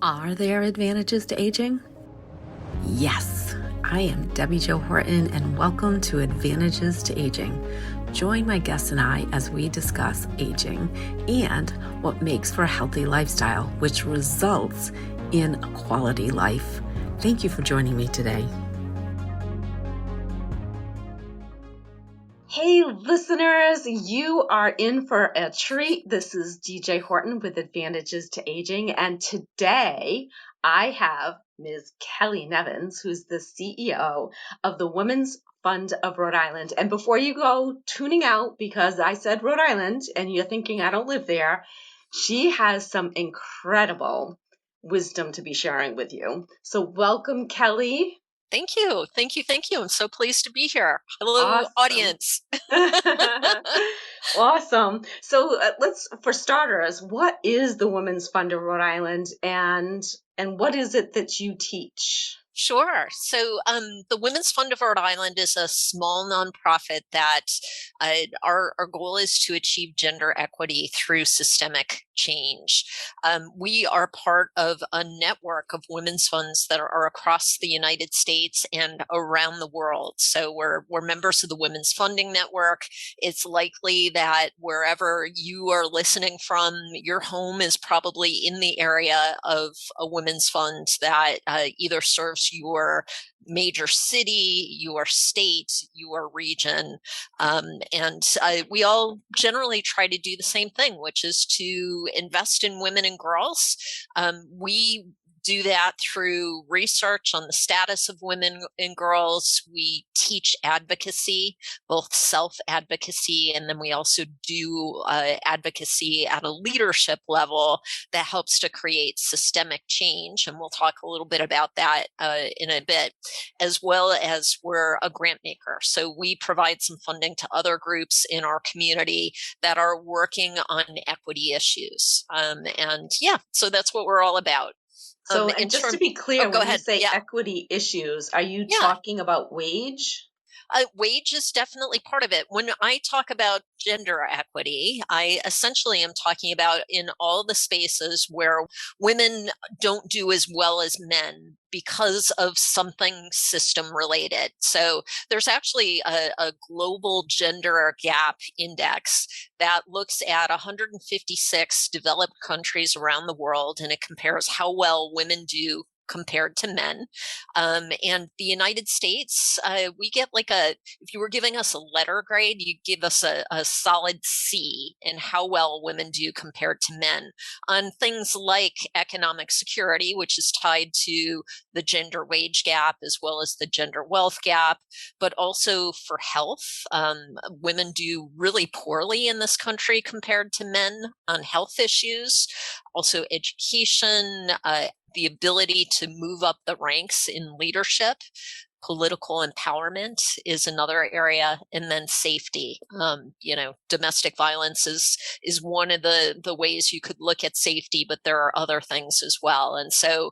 Are there advantages to aging? Yes, I am Debbi-Jo Horton, and welcome to Advantages to Aging. Join my guests and I as we discuss aging and what makes for a healthy lifestyle, which results in a quality life. Thank you for joining me today. Hey listeners, you are in for a treat. This is DJ Horton with Advantages to Aging, and today I have Ms. Kelly Nevins, who's the CEO of the Women's Fund of Rhode Island. And before you go tuning out because I said Rhode Island and you're thinking I don't live there, she has some incredible wisdom to be sharing with you. So welcome, Kelly. Thank you. Thank you. Thank you. I'm so pleased to be here. Hello, Awesome. audience. Awesome. So for starters, what is the Women's Fund of Rhode Island and what is it that you teach? Sure. So the Women's Fund of Rhode Island is a small nonprofit that our goal is to achieve gender equity through systemic change. We are part of a network of women's funds that are across the United States and around the world. So we're members of the Women's Funding Network. It's likely that wherever you are listening from, your home is probably in the area of a women's fund that either serves your major city, your state, your region. And we all generally try to do the same thing, which is to invest in women and girls. We do that through research on the status of women and girls. We teach advocacy, both self-advocacy, and then we also do advocacy at a leadership level that helps to create systemic change. And we'll talk a little bit about that in a bit, as well as we're a grant maker. So we provide some funding to other groups in our community that are working on equity issues. So that's what we're all about. So, and just to be clear, when you say equity issues, are you talking about wage? Wage is definitely part of it. When I talk about gender equity, I essentially am talking about in all the spaces where women don't do as well as men because of something system related. So there's actually a global gender gap index that looks at 156 developed countries around the world, and it compares how well women do compared to men. And the United States, we get if you were giving us a letter grade, you'd give us a solid C in how well women do compared to men on things like economic security, which is tied to the gender wage gap as well as the gender wealth gap, but also for health. Women do really poorly in this country compared to men on health issues. Also education, the ability to move up the ranks in leadership. Political empowerment is another area, and then safety. Domestic violence is one of the ways you could look at safety, but there are other things as well. And so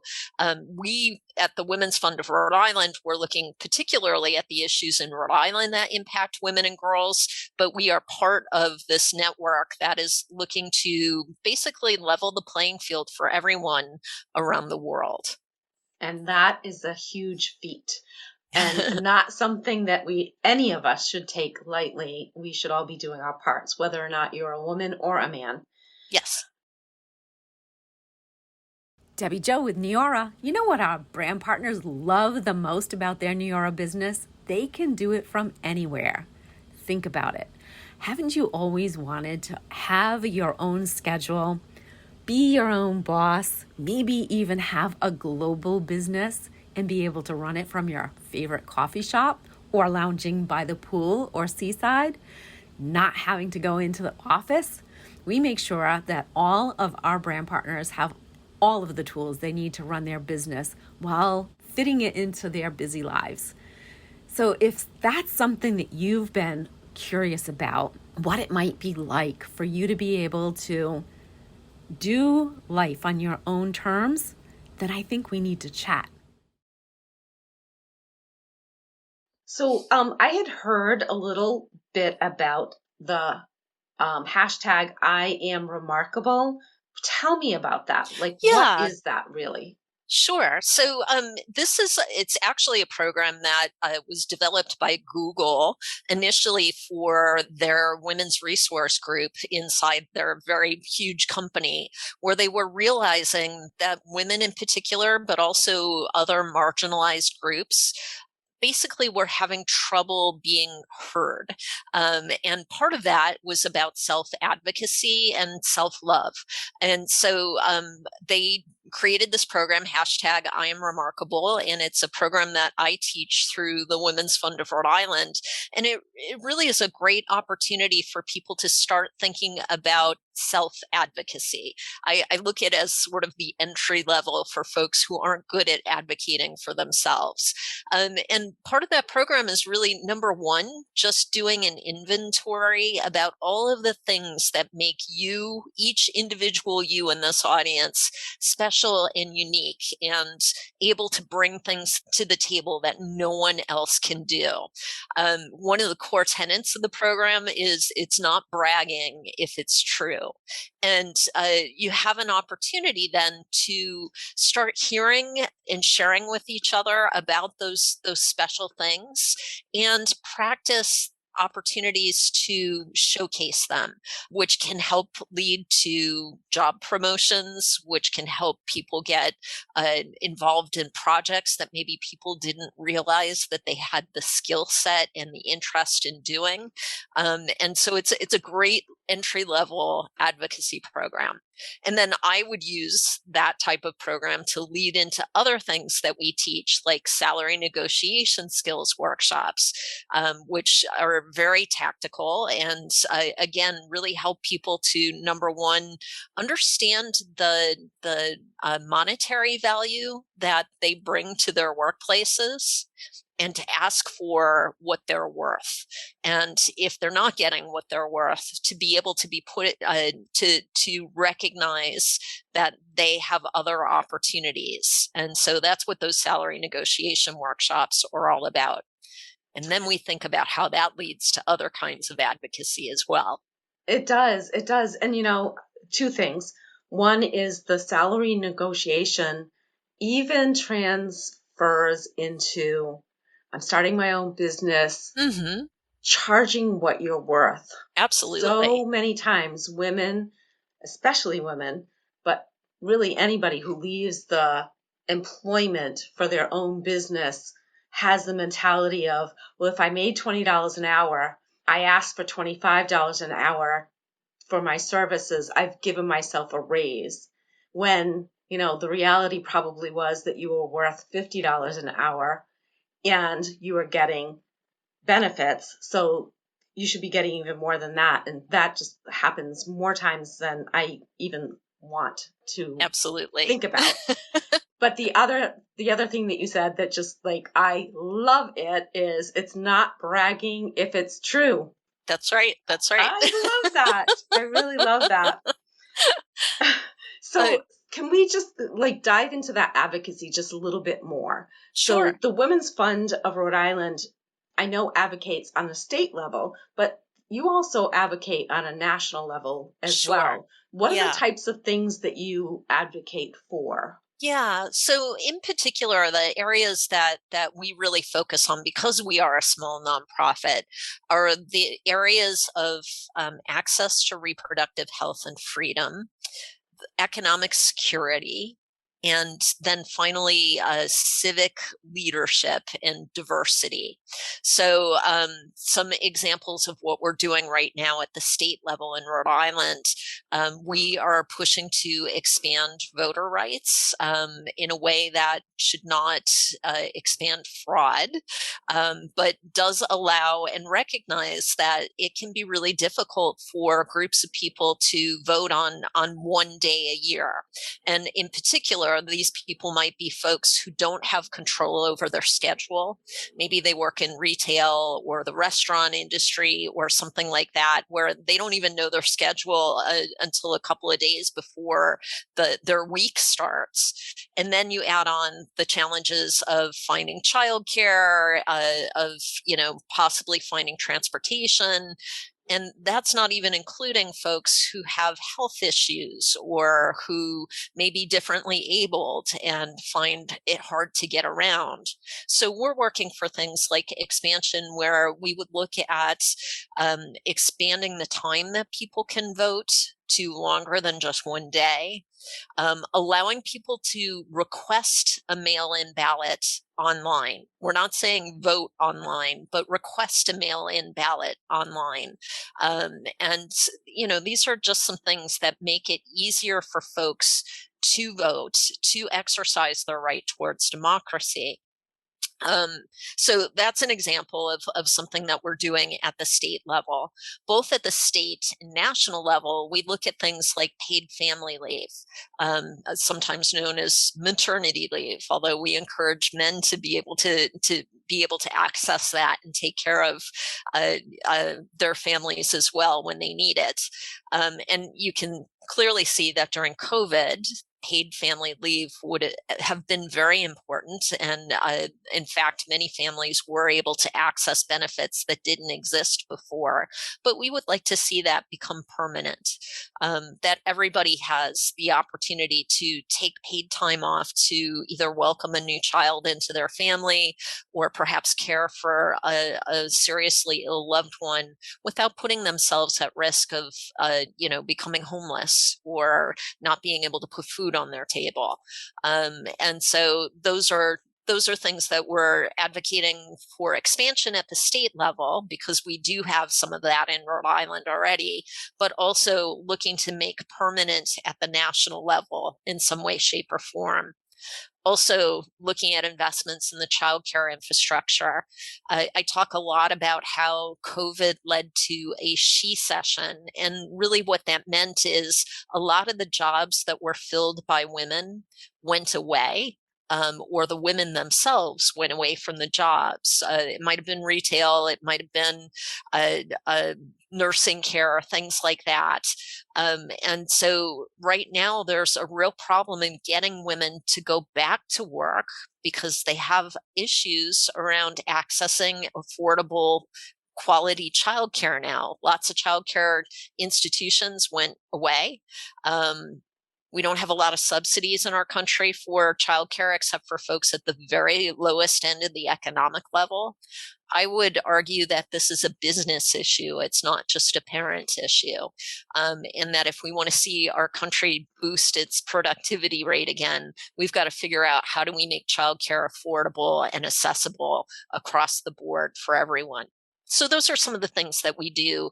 we at the Women's Fund of Rhode Island, we're looking particularly at the issues in Rhode Island that impact women and girls, but we are part of this network that is looking to basically level the playing field for everyone around the world. And that is a huge feat. And not something that any of us should take lightly. We should all be doing our parts, whether or not you're a woman or a man. Yes. Debbi-Jo with Neora. You know what our brand partners love the most about their Neora business? They can do it from anywhere. Think about it. Haven't you always wanted to have your own schedule, be your own boss, maybe even have a global business and be able to run it from your favorite coffee shop or lounging by the pool or seaside, not having to go into the office? We make sure that all of our brand partners have all of the tools they need to run their business while fitting it into their busy lives. So if that's something that you've been curious about, what it might be like for you to be able to do life on your own terms, then I think we need to chat. So I had heard a little bit about the hashtag I am remarkable Tell me about that. Like, what Yeah. is that really? Sure. So it's actually a program that was developed by Google initially for their women's resource group inside their very huge company, where they were realizing that women in particular, but also other marginalized groups, basically were having trouble being heard. And part of that was about self advocacy and self love. And so they created this program, hashtag I Am Remarkable. And it's a program that I teach through the Women's Fund of Rhode Island. And it really is a great opportunity for people to start thinking about self advocacy. I look at it as sort of the entry level for folks who aren't good at advocating for themselves. And part of that program is really number one, just doing an inventory about all of the things that make you, each individual you in this audience, special and unique and able to bring things to the table that no one else can do. One of the core tenets of the program is it's not bragging if it's true. And you have an opportunity then to start hearing and sharing with each other about those special things and practice opportunities to showcase them, which can help lead to job promotions, which can help people get involved in projects that maybe people didn't realize that they had the skill set and the interest in doing. And so it's a great entry level advocacy program. And then I would use that type of program to lead into other things that we teach, like salary negotiation skills workshops, which are very tactical and, again, really help people to, number one, understand the monetary value that they bring to their workplaces and to ask for what they're worth. And if they're not getting what they're worth, to be able to be put to recognize that they have other opportunities. And so that's what those salary negotiation workshops are all about. And then we think about how that leads to other kinds of advocacy as well. It does. It does. And, two things. One is the salary negotiation even transfers into I'm starting my own business, Mm-hmm. charging what you're worth. So Absolutely. many times women, especially women, but really anybody who leaves the employment for their own business has the mentality of, well, if I made $20 an hour, I asked for $25 an hour for my services, I've given myself a raise. When, the reality probably was that you were worth $50 an hour and you were getting benefits. So you should be getting even more than that. And that just happens more times than I even want to Absolutely. think about. But the other thing that you said that just like I love it is it's not bragging if it's true. That's right. That's right. I love that. I really love that. Uh, So can we just like dive into that advocacy just a little bit more? So sure. the Women's Fund of Rhode Island, I know advocates on the state level, but you also advocate on a national level as Sure. well. What are the Yeah. types of things that you advocate for? Yeah. So in particular, the areas that we really focus on because we are a small nonprofit are the areas of access to reproductive health and freedom, economic security, and then finally civic leadership and diversity. So some examples of what we're doing right now at the state level in Rhode Island, we are pushing to expand voter rights in a way that should not expand fraud, but does allow and recognize that it can be really difficult for groups of people to vote on one day a year. And in particular, these people might be folks who don't have control over their schedule. Maybe they work in retail or the restaurant industry or something like that, where they don't even know their schedule until a couple of days before their week starts. And then you add on the challenges of finding childcare, of possibly finding transportation, And that's not even including folks who have health issues or who may be differently abled and find it hard to get around. So we're working for things like expansion, where we would look at expanding the time that people can vote to longer than just one day, allowing people to request a mail-in ballot online. We're not saying vote online, but request a mail-in ballot online. And, these are just some things that make it easier for folks to vote, to exercise their right towards democracy. Um, so that's an example of something that we're doing at the state level. Both at the state and national level, we look at things like paid family leave, sometimes known as maternity leave, although we encourage men to be able to access that and take care of their families as well when they need it. And you can clearly see that during COVID, paid family leave would have been very important. And in fact, many families were able to access benefits that didn't exist before. But we would like to see that become permanent, that everybody has the opportunity to take paid time off to either welcome a new child into their family or perhaps care for a seriously ill loved one without putting themselves at risk of, becoming homeless or not being able to put food on their table. And so those are things that we're advocating for expansion at the state level, because we do have some of that in Rhode Island already, but also looking to make permanent at the national level in some way, shape, or form. Also looking at investments in the childcare infrastructure. I talk a lot about how COVID led to a she-cession, and really what that meant is a lot of the jobs that were filled by women went away. Or the women themselves went away from the jobs. It might have been retail, it might have been nursing care, things like that. And so right now there's a real problem in getting women to go back to work because they have issues around accessing affordable quality childcare now. Lots of childcare institutions went away. We don't have a lot of subsidies in our country for childcare, except for folks at the very lowest end of the economic level. I would argue that this is a business issue. It's not just a parent issue. And that if we want to see our country boost its productivity rate again, we've got to figure out how do we make childcare affordable and accessible across the board for everyone. So those are some of the things that we do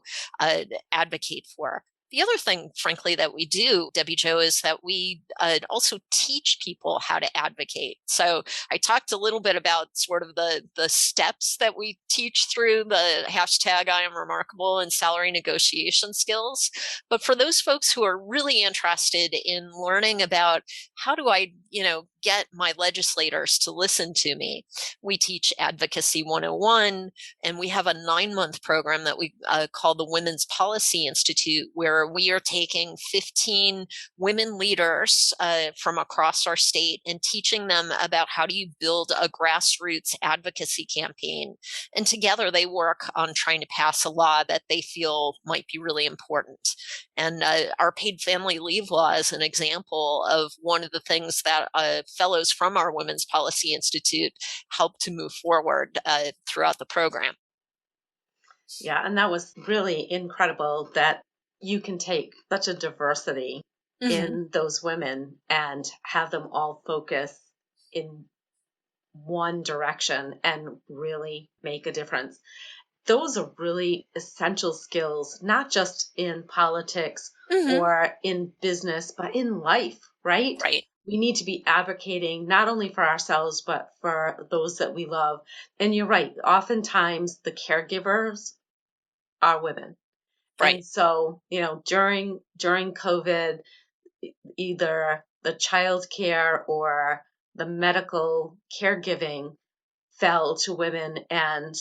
advocate for. The other thing, frankly, that we do, Debbi-Jo, is that we also teach people how to advocate. So I talked a little bit about sort of the steps that we teach through the hashtag I am remarkable and salary negotiation skills. But for those folks who are really interested in learning about how do I, get my legislators to listen to me, we teach Advocacy 101, and we have a 9-month program that we call the Women's Policy Institute, where we are taking 15 women leaders from across our state and teaching them about how do you build a grassroots advocacy campaign. And together they work on trying to pass a law that they feel might be really important. And our paid family leave law is an example of one of the things that fellows from our Women's Policy Institute help to move forward throughout the program. Yeah, and that was really incredible that you can take such a diversity in those women and have them all focus in one direction and really make a difference. Those are really essential skills, not just in politics or in business, but in life, right? Right. We need to be advocating not only for ourselves, but for those that we love. And you're right, oftentimes the caregivers are women. Right. And so, during COVID, either the child care or the medical caregiving fell to women, and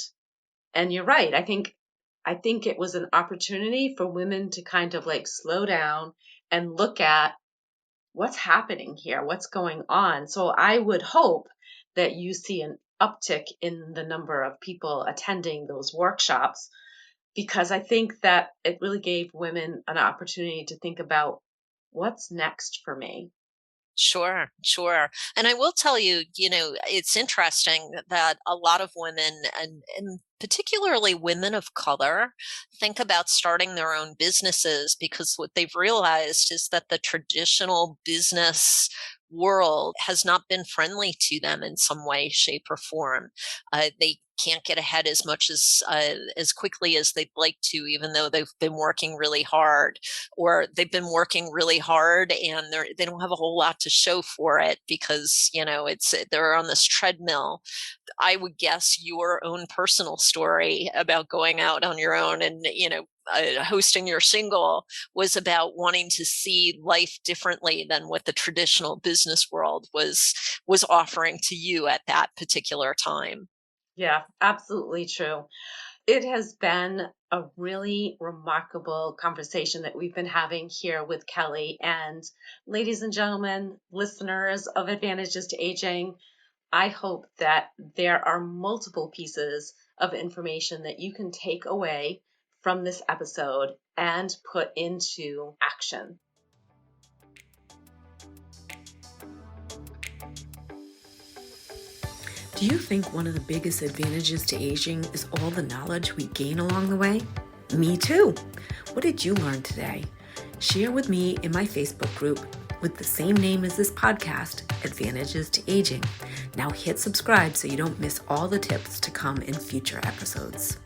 you're right. I think it was an opportunity for women to kind of like slow down and look at what's happening here, what's going on. So I would hope that you see an uptick in the number of people attending those workshops, because I think that it really gave women an opportunity to think about what's next for me. Sure, sure. And I will tell you, it's interesting that a lot of women and particularly women of color think about starting their own businesses because what they've realized is that the traditional business world has not been friendly to them in some way, shape, or form. They can't get ahead as quickly as they'd like to, even though they've been working really hard, or they've been working really hard and they don't have a whole lot to show for it because they're on this treadmill. I would guess your own personal story about going out on your own and hosting your single was about wanting to see life differently than what the traditional business world was offering to you at that particular time. Yeah, absolutely true. It has been a really remarkable conversation that we've been having here with Kelly. And ladies and gentlemen, listeners of Advantages to Aging, I hope that there are multiple pieces of information that you can take away from this episode and put into action. Do you think one of the biggest advantages to aging is all the knowledge we gain along the way? Me too. What did you learn today? Share with me in my Facebook group with the same name as this podcast, Advantages to Aging. Now hit subscribe so you don't miss all the tips to come in future episodes.